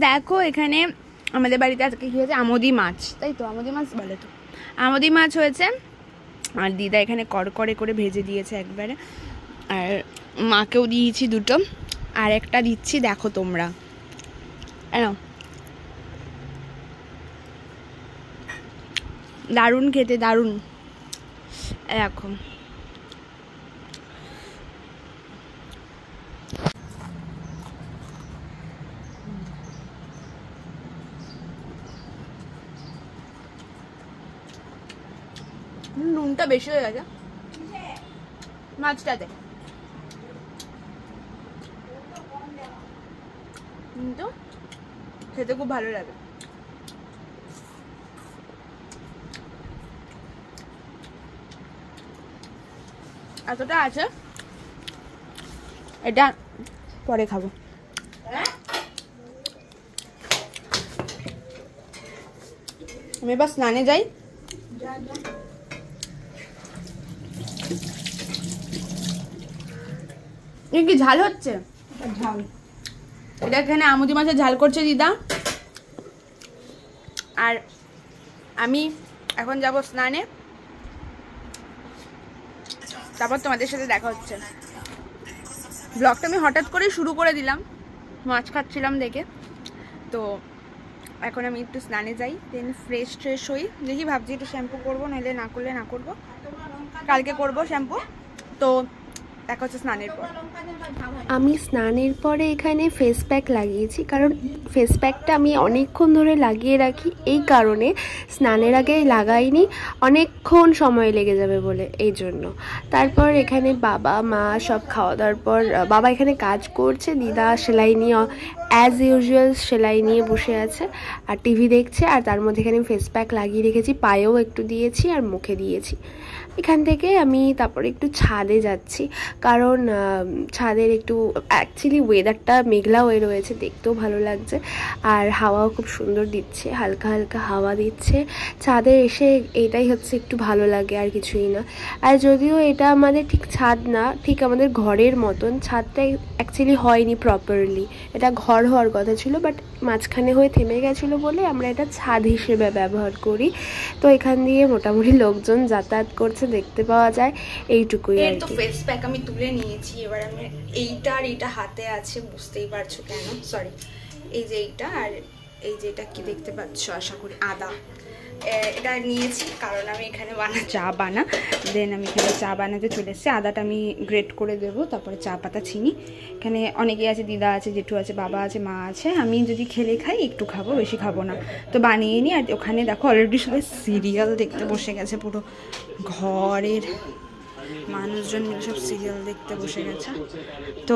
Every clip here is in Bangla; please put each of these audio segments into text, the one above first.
দেখো এখানে আমাদের বাড়িতে আজকে কি হয়েছে, আমোদি মাছ, তাই তো আমোদি মাছ বলে তো, আমোদি মাছ হয়েছে। আর দিদা এখানে কড়কড়ে করে ভেজে দিয়েছে একবারে, আর মাকেও দিয়েছি দুটো, আর একটা দিচ্ছি দেখো তোমরা, দারুণ খেতে, দারুণ। দেখো নুনটা বেশি হয়ে গেছে মাছটাতে, কিন্তু খেতে খুব ভালো লাগে। এতটা আছে, এটা পরে খাবো। আমি এবার স্নানে যাই। কি ঝাল হচ্ছে, ঝাল, এটা এখানে আমুদি মাছের ঝাল করছে দিদা। আর আমি এখন যাব স্নানে, তারপর তোমাদের সাথে দেখা হচ্ছে। ব্লগটা আমি হঠাৎ করে শুরু করে দিলাম, মাছ খাচ্ছিলাম দেখে। তো এখন আমি একটু স্নানে যাই, দেন ফ্রেশ হই। দেখি ভাবছি একটু শ্যাম্পু করবো, নাহলে না করলে না করবো, কালকে করবো শ্যাম্পু। তো দেখা হচ্ছে স্নানের পর। আমি স্নানের পরে এখানে ফেস প্যাক লাগিয়েছি, কারণ ফেস প্যাকটা আমি অনেকক্ষণ ধরে লাগিয়ে রাখি, এই কারণে স্নানের আগে লাগাইনি, অনেকক্ষণ সময় লেগে যাবে বলে, এই জন্য। তারপর এখানে বাবা মা সব খাওয়া দাওয়ার পর বাবা এখানে কাজ করছে, দিদা সেলাই নিয়ে অ্যাজ ইউজুয়াল সেলাই নিয়ে বসে আছে আর টিভি দেখছে। আর তার মধ্যে এখানে ফেস প্যাক লাগিয়ে রেখেছি, পায়েও একটু দিয়েছি আর মুখে দিয়েছি। এখান থেকে আমি তারপরে একটু ছাদে যাচ্ছি, কারণ ছাদের একটু অ্যাকচুয়ালি ওয়েদারটা মেঘলা হয়ে রয়েছে, দেখতেও ভালো লাগছে, আর হাওয়াও খুব সুন্দর দিচ্ছে, হালকা হালকা হাওয়া দিচ্ছে। ছাদে এসে এটাই হচ্ছে একটু ভালো লাগে, আর কিছুই না। আর যদিও এটা আমাদের ঠিক ছাদ না, ঠিক আমাদের ঘরের মতন, ছাদটা অ্যাকচুয়ালি হয়নি প্রপারলি, এটা ঘর হওয়ার কথা ছিল, বাট মাঝখানে হয়ে থেমে গেছিলো বলে আমরা এটা ছাদ হিসেবে ব্যবহার করি। তো এখান দিয়ে মোটামুটি লোকজন যাতায়াত করছে, দেখতে পাওয়া যায়, এইটুকুই আর কি। ফেস প্যাক আমি তুলে নিয়েছি, এবার আমি এইটা আর এইটা হাতে আছে, বুঝতেই পারছো কেন, সরি, এই যে এইটা আর এই যে এটা কি দেখতে পাচ্ছ আশা করি, আদা, এটা নিয়েছি কারণ আমি এখানে চা বানা, দেন আমি এখানে চা বানাতে চলে এসেছি। আদাটা আমি গ্রেট করে দেবো, তারপরে চা পাতা চিনি। এখানে অনেকেই আছে, দিদা আছে, জেঠু আছে, বাবা আছে, মা আছে। আমি যদি খেলে খাই একটু খাবো, বেশি খাবো না, তো বানিয়ে নিই। আর ওখানে দেখো অলরেডি সবাই সিরিয়াল দেখতে বসে গেছে, পুরো ঘরের মানুষজন মিলে সব সিরিয়াল দেখতে বসে গেছে। তো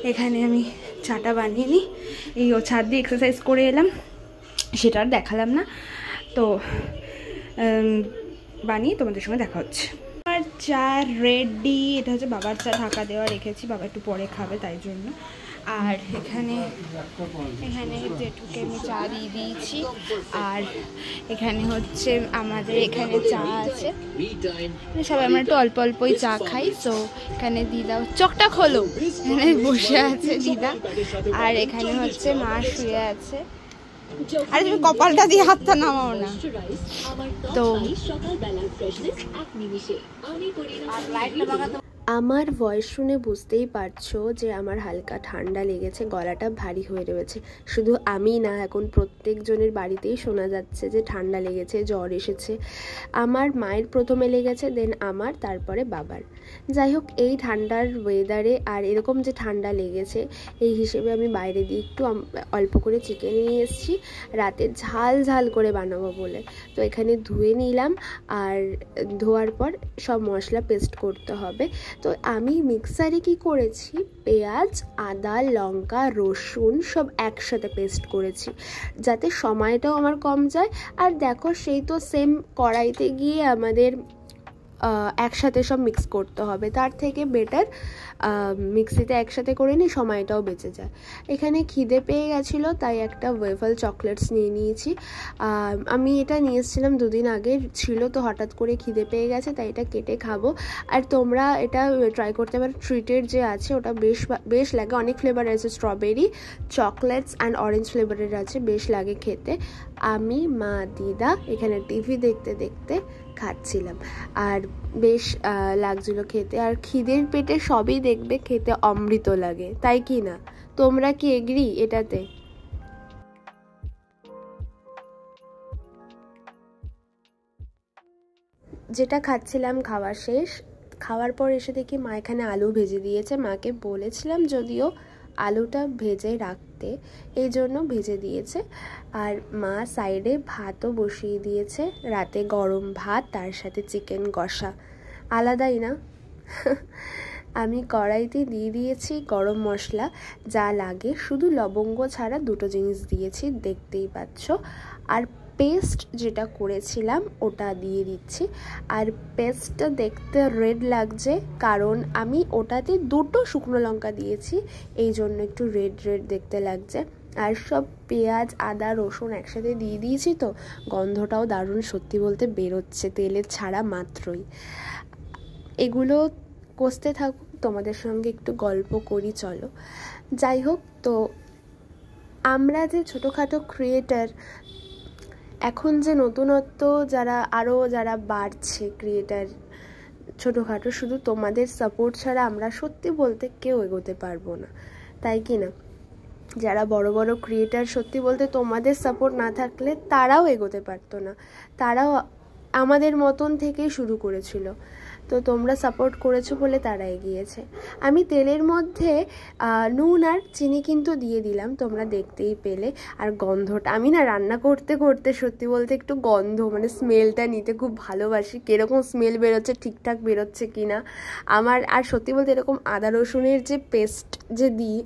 এখানে আমি চাটা বানিয়ে নিই, এই ছাদ দিয়ে এক্সারসাইজ করে এলাম, সেটা আর দেখালাম না। তো বানিয়ে তোমাদের সঙ্গে দেখা হচ্ছে। আমার চা রেডি, এটা হচ্ছে বাবার চা, ঢাকা দেওয়া রেখেছি, বাবা একটু পরে খাবে তাই জন্য। আর এখানে জেঠুকে আমি চা দিয়ে দিয়েছি, আর এখানে হচ্ছে আমাদের এখানে চা আছে, সবাই আমরা একটু অল্প অল্পই চা খাই। তো এখানে দিদা চোখটা খোলো, এখানে বসে আছে দিদা, আর এখানে হচ্ছে মা শুয়ে আছে। আরে তুমি কপালটা দিয়ে হাতটা নামাও না। তো আমার ভয়েস শুনে বুঝতেই পারছো যে আমার হালকা ঠান্ডা লেগেছে, গলাটা ভারী হয়ে রয়েছে। শুধু আমি না, এখন প্রত্যেকজনের বাড়িতেই শোনা যাচ্ছে যে ঠান্ডা লেগেছে, জ্বর এসেছে। আমার মায়ের প্রথমে লেগেছে, দেন আমার, তারপরে বাবার। যাই হোক, এই ঠান্ডার ওয়েদারে আর এরকম যে ঠান্ডা লেগেছে, এই হিসেবে আমি বাইরে দিয়ে একটু অল্প করে চিকেন নিয়ে এসেছি, রাতে ঝাল ঝাল করে বানাবো বলে। তো এখানে ধুয়ে নিলাম, আর ধোয়ার পর সব মশলা পেস্ট করতে হবে। তো আমি মিক্সারে কি করেছি, পেঁয়াজ, আদা, লঙ্কা, রসুন সব একসাথে পেস্ট করেছি, যাতে সময়টাও আমার কম যায়। আর দেখো, সেই তো সেম কড়াইতে গিয়ে আমাদের একসাথে সব মিক্স করতে হবে, তার থেকে বেটার মিক্সিতে একসাথে করে নিই, সময়টাও বেঁচে যায়। এখানে খিদে পেয়ে গেছিলো তাই একটা ওয়েফল চকলেটস নিয়ে নিয়েছি। আমি এটা নিয়ে এসেছিলাম 2 দিন আগে ছিল, তো হঠাৎ করে খিদে পেয়ে গেছে তাই এটা কেটে খাবো। আর তোমরা এটা ট্রাই করতে পারো, ট্রিটের যে আছে ওটা বেশ লাগে, অনেক ফ্লেভার আছে, স্ট্রবেরি, চকলেটস অ্যান্ড অরেঞ্জ ফ্লেভারের আছে, বেশ লাগে খেতে। আমি, মা, দিদা এখানে টিভি দেখতে দেখতে খাচ্ছিলাম আর বেশ লাগছিল খেতে। আর খিদের পেটে সবই দেখবে খেতে অমৃত লাগে, তাই কি না? তোমরা কি এগ্রি এটাতে? যেটা খাচ্ছিলাম খাওয়া শেষ, খাওয়ার পর এসে দেখি মা এখানে আলু ভেজে দিয়েছে। মাকে বলেছিলাম যদিও আলুটা ভেজে রাখতে, এই জন্য ভেজে দিয়েছে। আর মা সাইডে ভাতও বসিয়ে দিয়েছে, রাতে গরম ভাত, তার সাথে চিকেন কষা, আলাদাই না? আমি কড়াইতে দিয়ে দিয়েছি গরম মশলা, যা লাগে, শুধু লবঙ্গ ছাড়া 2টো জিনিস দিয়েছি, দেখতেই পাচ্ছ। আর পেস্ট যেটা করেছিলাম ওটা দিয়ে দিচ্ছি। আর পেস্টটা দেখতে রেড লাগছে কারণ আমি ওটাতে 2টো শুকনো লঙ্কা দিয়েছি, এই জন্য একটু রেড রেড দেখতে লাগছে। আর সব পেঁয়াজ, আদা, রসুন একসাথে দিয়ে দিয়েছি, তো গন্ধটাও দারুণ সত্যি বলতে বেরোচ্ছে তেলের ছাড়া মাত্রই। এগুলো কষতে থাকুক, তোমাদের সঙ্গে একটু গল্প করি চলো। যাই হোক, তো আমরা যে ছোটোখাটো ক্রিয়েটার, এখন যে নতুনত্ব যারা বাড়ছে ক্রিয়েটার ছোটোখাটো, শুধু তোমাদের সাপোর্ট ছাড়া আমরা সত্যি বলতে কেউ এগোতে পারবো না, তাই কি না? যারা বড় বড় ক্রিয়েটার, সত্যি বলতে তোমাদের সাপোর্ট না থাকলে তারাও এগোতে পারতো না, তারাও আমাদের মতন থেকেই শুরু করেছিল, তো তোমরা সাপোর্ট করেছো বলে তারা এগিয়েছে। আমি তেলের মধ্যে নুন আর চিনি কিন্তু দিয়ে দিলাম, তোমরা দেখতেই পেলে। আর গন্ধটা, আমি না রান্না করতে করতে সত্যি বলতে একটু গন্ধ মানে স্মেলটা নিতে খুব ভালোবাসি, কীরকম স্মেল বেরোচ্ছে, ঠিকঠাক বেরোচ্ছে কি না আমার। আর সত্যি বলতে এরকম আদা রসুনের যে পেস্ট যে দিই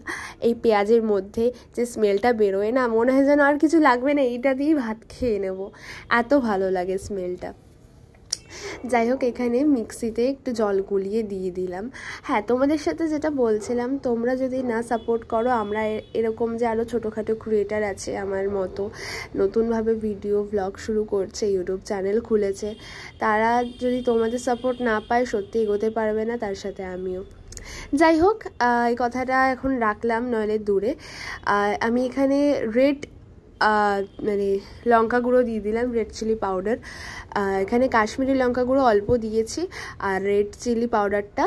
এই পেঁয়াজের মধ্যে, যে স্মেলটা বেরোয় না, মনে হয় যেন আর কিছু লাগবে না, এইটা দিয়েই ভাত খেয়ে নেব, এত ভালো লাগে স্মেলটা। যাই হোক, এখানে মিক্সিতে একটু জল গুলিয়ে দিয়ে দিলাম। হ্যাঁ, তোমাদের সাথে যেটা বলছিলাম, তোমরা যদি না সাপোর্ট করো, আমরা এরকম যে আরও ছোটোখাটো ক্রিয়েটার আছে আমার মতো, নতুনভাবে ভিডিও ব্লগ শুরু করছে, ইউটিউব চ্যানেল খুলেছে, তারা যদি তোমাদের সাপোর্ট না পায় সত্যি এগোতে পারবে না, তার সাথে আমিও। যাই হোক, এই কথাটা এখন রাখলাম, নইলে দূরে। আমি এখানে রেড মানে লঙ্কা গুঁড়ো দিয়ে দিলাম, রেড চিলি পাউডার। এখানে কাশ্মীরি লঙ্কা গুঁড়ো অল্প দিয়েছি, আর রেড চিলি পাউডারটা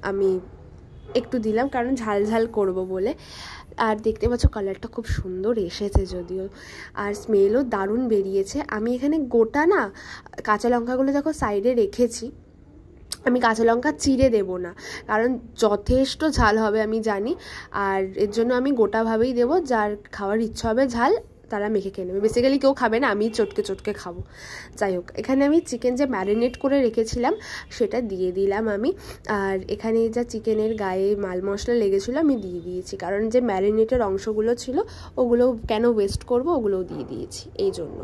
আমি একটু দিলাম কারণ ঝাল ঝাল করব বলে। আর দেখতে পাচ্ছ কালারটা খুব সুন্দর এসেছে যদিও, আর স্মেলও দারুণ বেরিয়েছে। আমি এখানে গোটা না কাঁচা লঙ্কাগুলো দেখো সাইডে রেখেছি, আমি কাঁচা লঙ্কা চিড়ে দেবো না, কারণ যথেষ্ট ঝাল হবে আমি জানি, আর এর জন্য আমি গোটাভাবেই দেবো, যার খাওয়ার ইচ্ছা হবে ঝাল তারা মেখে খেয়ে নেবে, বেসিক্যালি কেউ খাবে না, আমি চটকে চটকে খাবো। যাই হোক, এখানে আমি চিকেন যে ম্যারিনেট করে রেখেছিলাম সেটা দিয়ে দিলাম আমি। আর এখানে যা চিকেনের গায়ে মাল মশলা লেগেছিলো আমি দিয়ে দিয়েছি, কারণ যে ম্যারিনেটের অংশগুলো ছিল ওগুলো কেন ওয়েস্ট করব, ওগুলোও দিয়ে দিয়েছি এই জন্য।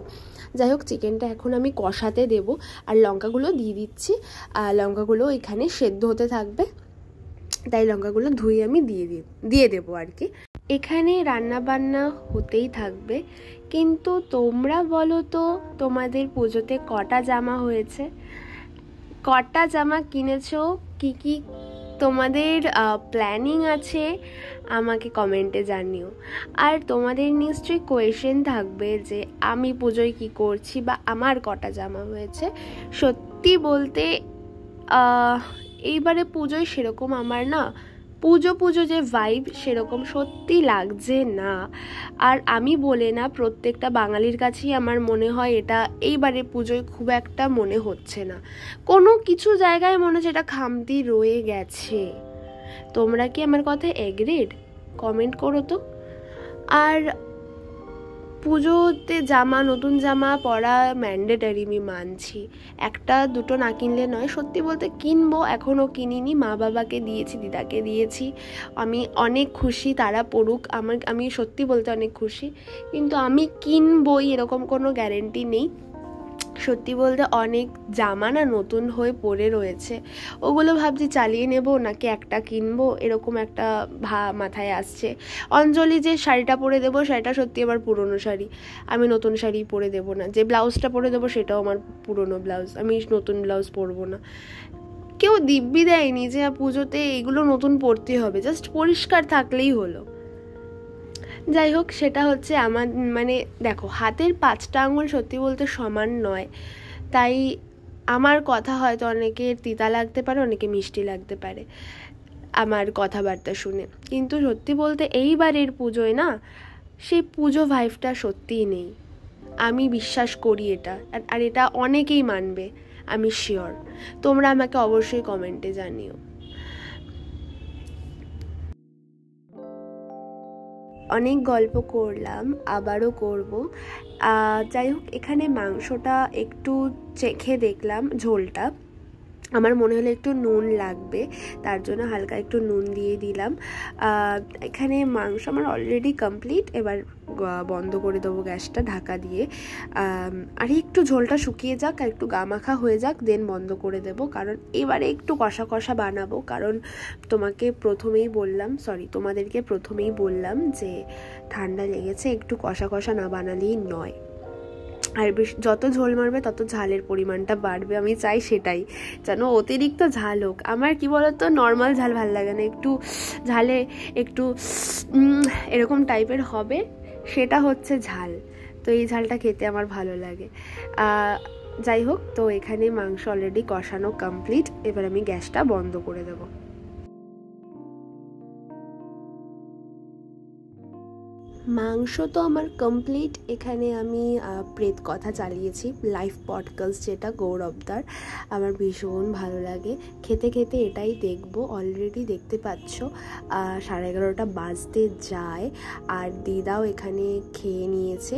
যাই হোক, চিকেনটা এখন আমি কষাতে দেব, আর লঙ্কাগুলো দিয়ে দিচ্ছি, আর লঙ্কাগুলো এখানে সেদ্ধ হতে থাকবে, তাই লঙ্কাগুলো ধুয়ে আমি দিয়ে দেবো আর কি। এখানে রান্না বান্না হতেই থাকবে, কিন্তু তোমরা বলো তো তোমাদের পুজোতে কটা জামা হয়েছে, কটা জামা কিনেছো, কি কি তোমাদের প্ল্যানিং আছে আমাকে কমেন্টে জানিও। আর তোমাদের নিশ্চয়ই কোয়েশ্চেন থাকবে যে আমি পুজোয় কি করছি বা আমার কটা জামা হয়েছে। সত্যি বলতে এইবারে পুজোয় সেরকম আমার না পুজো যে ভাইব সেরকম সত্যি লাগছে না। আর আমি বলে না, প্রত্যেকটা বাঙালির কাছেই আমার মনে হয় এটা এইবারে পুজোয় খুব একটা মনে হচ্ছে না, কোনো কিছু জায়গায় মনে হচ্ছে এটা খামতি রয়ে গেছে। তোমরা কি আমার কথা এগ্রিড? কমেন্ট করো তো। আর পুজোতে নতুন জামা পরা ম্যান্ডেটারি, আমি মানছি, একটা দুটো না কিনলে নয়, সত্যি বলতে কিনবো, এখনও কিনিনি, মা বাবাকে দিয়েছি, দিদাকে দিয়েছি, আমি অনেক খুশি তারা পড়ুক, আমি সত্যি বলতে অনেক খুশি, কিন্তু আমি কিনবই এরকম কোনো গ্যারেন্টি নেই। সত্যি বলতে অনেক জামা না নতুন হয়ে পড়ে রয়েছে, ওগুলো ভাবছি চালিয়ে নেব নাকি একটা কিনবো, এরকম একটা মাথায় আসছে। অঞ্জলি যে শাড়িটা পরে দেবো সেটা সত্যি আমার পুরনো শাড়ি, আমি নতুন শাড়ি পরে দেবো না। যে ব্লাউজটা পরে দেবো সেটাও আমার পুরনো ব্লাউজ, আমি নতুন ব্লাউজ পরবো না। কেউ দিব্যি দেয়নি যে পুজোতে এগুলো নতুন পরতে হবে, জাস্ট পরিষ্কার থাকলেই হলো। যাই হোক, সেটা হচ্ছে আমার মানে দেখো, হাতের 5টা আঙুল সত্যি বলতে সমান নয়, তাই আমার কথা হয়তো অনেকের তিতা লাগতে পারে, অনেকে মিষ্টি লাগতে পারে আমার কথাবার্তা শুনে, কিন্তু সত্যি বলতে এইবারের পুজোয় না সেই পুজো ভাইবটা সত্যিই নেই। আমি বিশ্বাস করি এটা, আর এটা অনেকেই মানবে, আমি শিওর। তোমরা আমাকে অবশ্যই কমেন্টে জানিও। অনেক গল্প করলাম, আবারও করব। যাই হোক, এখানে মাংসটা একটু চেখে দেখলাম, ঝোলটা আমার মনে হলো একটু নুন লাগবে, তার জন্য হালকা একটু নুন দিয়ে দিলাম। এখানে মাংস আমার অলরেডি কমপ্লিট, এবার বন্ধ করে দেবো গ্যাসটা ঢাকা দিয়ে। আর একটু ঝোলটা শুকিয়ে যাক আর একটু গামাখা হয়ে যাক, দেন বন্ধ করে দেব, কারণ এবারে একটু কষা কষা বানাবো। কারণ তোমাদেরকে প্রথমেই বললাম যে ঠান্ডা লেগেছে, একটু কষা কষা না বানালেই নয়। আর বেশ যত ঝোল মারবে তত ঝালের পরিমাণটা বাড়বে, আমি চাই সেটাই, যেন অতিরিক্ত ঝাল হোক। আমার কি বলতো, নর্মাল ঝাল ভালো লাগে না, একটু ঝালে একটু এরকম টাইপের হবে, সেটা হচ্ছে ঝাল। তো এই ঝালটা খেতে আমার ভালো লাগে। যাই হোক, তো এখানে মাংস অলরেডি কষানো কমপ্লিট, এবার আমি গ্যাসটা বন্ধ করে দেবো। মাংস তো আমার কমপ্লিট। এখানে আমি প্রেত কথা চালিয়েছি, লাইভ পডকাস্ট, যেটা গৌরবদার, আমার ভীষণ ভালো লাগে। খেতে খেতে এটাই দেখবো, অলরেডি দেখতে পাচ্ছ 11:30 বাজতে যায়, আর দিদাও এখানে খেয়ে নিয়েছে,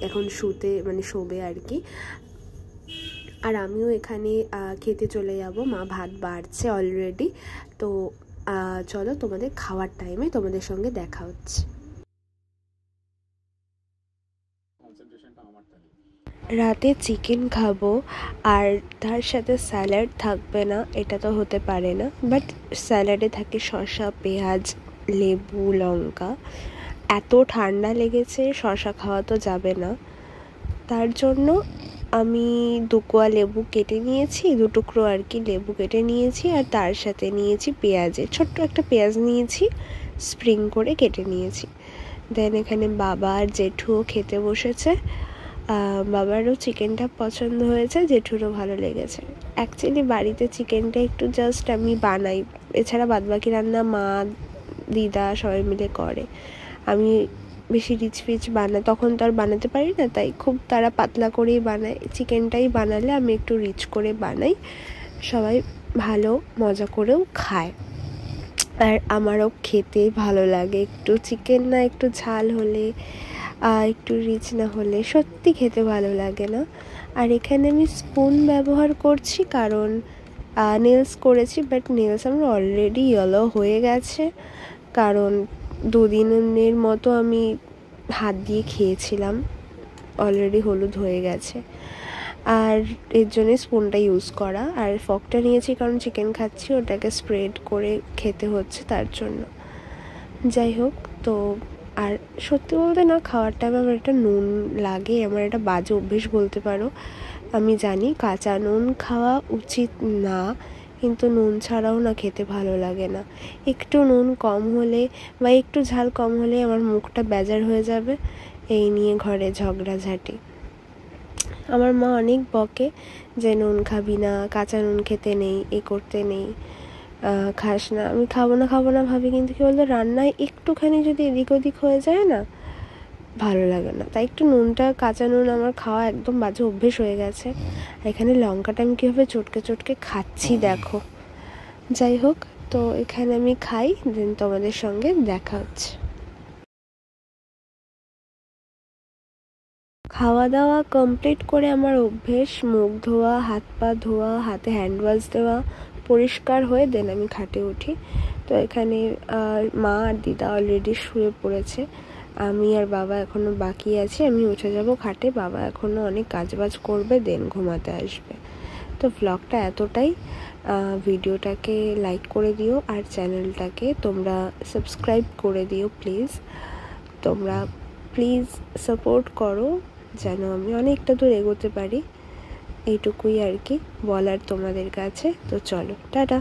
এখন শোবে আর কি। আর আমিও এখানে খেতে চলে যাব, মা ভাত বাড়ছে অলরেডি। তো চলো, তোমাদের খাওয়ার টাইমে তোমাদের সঙ্গে দেখা হচ্ছে। রাতে চিকেন খাবো, আর তার সাথে স্যালাড থাকবে না এটা তো হতে পারে না, বাট স্যালাডে থাকে শসা, পেঁয়াজ, লেবু, লঙ্কা। এত ঠান্ডা লেগেছে, শসা খাওয়া তো যাবে না, তার জন্য আমি 2 কোয়া লেবু কেটে নিয়েছি, 2 টুকরো আর কি লেবু কেটে নিয়েছি, আর তার সাথে নিয়েছি ছোট্ট একটা পেঁয়াজ নিয়েছি, স্প্রিং করে কেটে নিয়েছি। দেন এখানে বাবা আর জেঠুও খেতে বসেছে, বাবারও চিকেনটা পছন্দ হয়েছে, জেঠুরও ভালো লেগেছে। অ্যাকচুয়ালি বাড়িতে চিকেনটা একটু জাস্ট আমি বানাই, এছাড়া বাদবাকি রান্না মা, দিদা সবাই মিলে করে। আমি বেশি রিচ বানাই, তখন তো আর বানাতে পারি না, তাই খুব তারা পাতলা করেই বানায়। চিকেনটাই বানালে আমি একটু রিচ করে বানাই, সবাই ভালো মজা করেও খায়, আর আমারও খেতে ভালো লাগে। একটু চিকেন না একটু ঝাল হলে, একটু রিচ না হলে সত্যি খেতে ভালো লাগে না। আর এখানে আমি স্পুন ব্যবহার করছি, কারণ নেলস করেছি, বাট নেলস আমার অলরেডি ইয়েলো হয়ে গেছে, কারণ 2 দিনের মতো আমি হাত দিয়ে খেয়েছিলাম, অলরেডি হলুদ হয়ে গেছে, আর এর জন্যে স্পুনটা ইউজ করা। আর ফকটা নিয়েছি কারণ চিকেন খাচ্ছি, ওটাকে স্প্রেড করে খেতে হচ্ছে তার জন্য। যাই হোক, তো আর সত্যি বলতে না, খাওয়ার টাইমে আমার একটা নুন লাগে, আমার একটা বাজে অভ্যেস বলতে পারো। আমি জানি কাঁচা নুন খাওয়া উচিত না, কিন্তু নুন ছাড়াও না খেতে ভালো লাগে না। একটু নুন কম হলে বা একটু ঝাল কম হলে আমার মুখটা বেজার হয়ে যাবে, এই নিয়ে ঘরে ঝগড়াঝাটি। আমার মা অনেক বকে যে নুন খাবি না, কাঁচা নুন খেতে নেই, এ করতে নেই, খাস না। আমি খাবো না ভাবি, কিন্তু কি বলতো, রান্নায় একটুখানি যদি এদিক ওদিক হয়ে যায় না, ভালো লাগে না। তাই একটু নুনটা, কাঁচা নুন আমার খাওয়া একদম বাজে অভ্যেস হয়ে গেছে। এখানে লঙ্কাটা আমি কীভাবে চটকে খাচ্ছি দেখো। যাই হোক, তো এখানে আমি খাই, দেন তোমাদের সঙ্গে দেখা হচ্ছে। খাওয়া দাওয়া কমপ্লিট করে আমার অভ্যেস মুখ ধোয়া, হাত পা ধোয়া, হাতে হ্যান্ড ওয়াশ দেওয়া, পরিষ্কার হয়ে দেন আমি খাটে উঠি। তো এখানে মা আর দিদা অলরেডি শুয়ে পড়েছে, আমি আর বাবা এখনও বাকি আছে, আমি উঠে যাব খাটে, বাবা এখনও অনেক কাজবাজ করবে, দেন ঘুমাতে আসবে। তো ব্লগটা এতটাই। ভিডিওটাকে লাইক করে দিও আর চ্যানেলটাকে তোমরা সাবস্ক্রাইব করে দিও প্লিজ। তোমরা প্লিজ সাপোর্ট করো যেন আমি অনেকটা দূর এগোতে পারি, এইটুকুই আর কি বলার তোমাদের কাছে। তো চলো, টাটা।